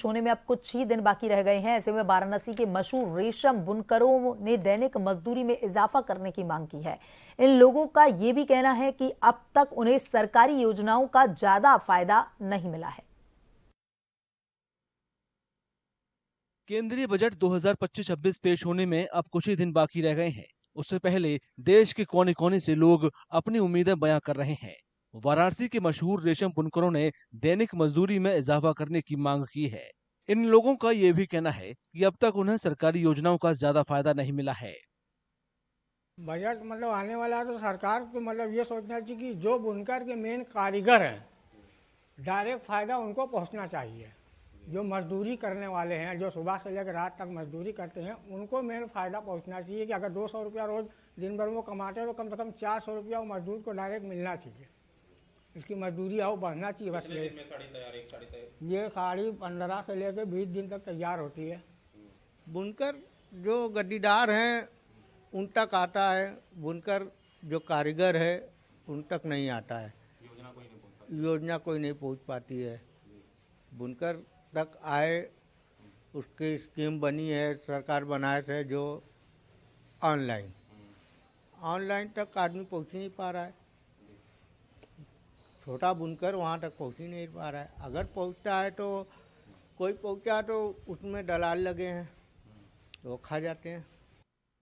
होने में अब कुछ ही दिन बाकी रह गए हैं। ऐसे में वाराणसी के मशहूर रेशम बुनकरों ने दैनिक मजदूरी में इजाफा करने की मांग की है। इन लोगों का ये भी कहना है कि अब तक उन्हें सरकारी योजनाओं का ज्यादा फायदा नहीं मिला है। केंद्रीय बजट 2025-26 पेश होने में अब कुछ ही दिन बाकी रह गए हैं। उससे पहले देश के कोने-कोने से लोग अपनी उम्मीदें बयां कर रहे हैं। वाराणसी के मशहूर रेशम बुनकरों ने दैनिक मजदूरी में इजाफा करने की मांग की है। इन लोगों का ये भी कहना है कि अब तक उन्हें सरकारी योजनाओं का ज्यादा फायदा नहीं मिला है। बजट आने वाला है तो सरकार को ये सोचना चाहिए कि जो बुनकर के मेन कारीगर हैं डायरेक्ट फ़ायदा उनको पहुंचना चाहिए। जो मजदूरी करने वाले हैं, जो सुबह से लेकर रात तक मजदूरी करते हैं, उनको मेन फ़ायदा पहुंचना चाहिए कि अगर 200 रुपया रोज़ दिन भर वो कमाते हैं तो कम से कम 400 रुपया वो मजदूर को डायरेक्ट मिलना चाहिए। इसकी मजदूरी आओ बढ़ना चाहिए। बस ये साड़ी 15 से लेकर 20 दिन तक तैयार होती है। बुनकर जो गद्दीदार हैं उन तक आता है, बुनकर जो कारीगर है उन तक नहीं आता है। योजना कोई नहीं पहुंच पाती है। बुनकर तक आए उसकी स्कीम बनी है, सरकार बनाए थे जो ऑनलाइन तक आदमी पहुंच नहीं पा रहा है। छोटा बुनकर वहाँ तक पहुंच ही नहीं पा रहा है। अगर पहुंचता है तो कोई पहुंचा तो उसमें दलाल लगे हैं, वो खा जाते हैं।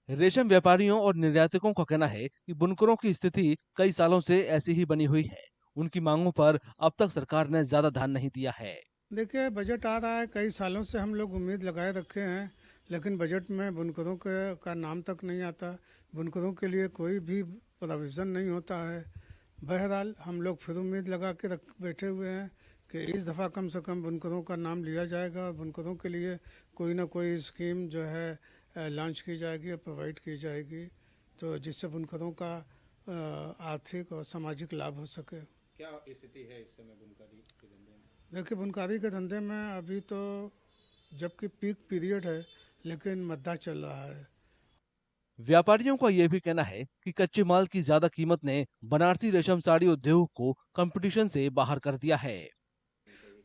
रेशम व्यापारियों और निर्यातकों का कहना है कि बुनकरों की स्थिति कई सालों से ऐसी ही बनी हुई है। उनकी मांगों पर अब तक सरकार ने ज्यादा ध्यान नहीं दिया है। देखिए, बजट आ रहा है, कई सालों से हम लोग उम्मीद लगाए रखे हैं, लेकिन बजट में बुनकरों का नाम तक नहीं आता। बुनकरों के लिए कोई भी प्रोविज़न नहीं होता है। बहरहाल हम लोग फिर उम्मीद लगा के बैठे हुए हैं कि इस दफ़ा कम से कम बुनकरों का नाम लिया जाएगा और बुनकरों के लिए कोई ना कोई स्कीम जो है लॉन्च की जाएगी और प्रोवाइड की जाएगी, तो जिससे बुनकरों का आर्थिक और सामाजिक लाभ हो सके। क्या स्थिति है इस समय बुनकरी के धंधे में? देखिए, बुनकारी के धंधे में अभी तो जबकि पीक पीरियड है लेकिन मद्दा चल रहा है। व्यापारियों का यह भी कहना है कि कच्चे माल की ज्यादा कीमत ने बनारसी रेशम साड़ी उद्योग को कंपटीशन से बाहर कर दिया है।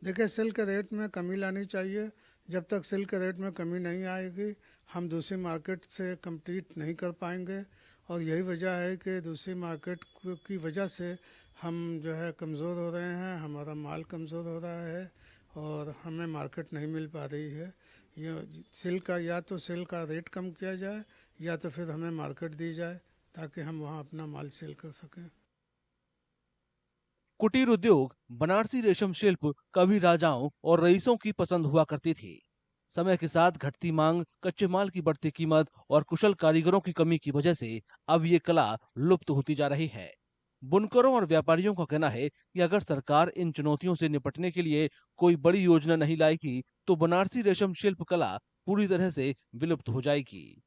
देखिए, सिल्क के रेट में कमी लानी चाहिए। जब तक सिल्क के रेट में कमी नहीं आएगी हम दूसरी मार्केट से कम्पीट नहीं कर पाएंगे, और यही वजह है कि दूसरी मार्केट की वजह से हम जो है कमज़ोर हो रहे हैं, हमारा माल कमज़ोर हो रहा है और हमें मार्केट नहीं मिल पा रही है। ये सिल्क का या तो सिल्क का रेट कम किया जाए या तो फिर हमें मार्केट दी जाए ताकि हम वहाँ अपना माल सेल कर सकें। कुटीर उद्योग बनारसी रेशम शिल्प कभी राजाओं और रईसों की पसंद हुआ करती थी। समय के साथ घटती मांग, कच्चे माल की बढ़ती कीमत और कुशल कारीगरों की कमी की वजह से अब ये कला लुप्त होती जा रही है। बुनकरों और व्यापारियों का कहना है कि अगर सरकार इन चुनौतियों से निपटने के लिए कोई बड़ी योजना नहीं लाएगी तो बनारसी रेशम शिल्प कला पूरी तरह से विलुप्त हो जाएगी।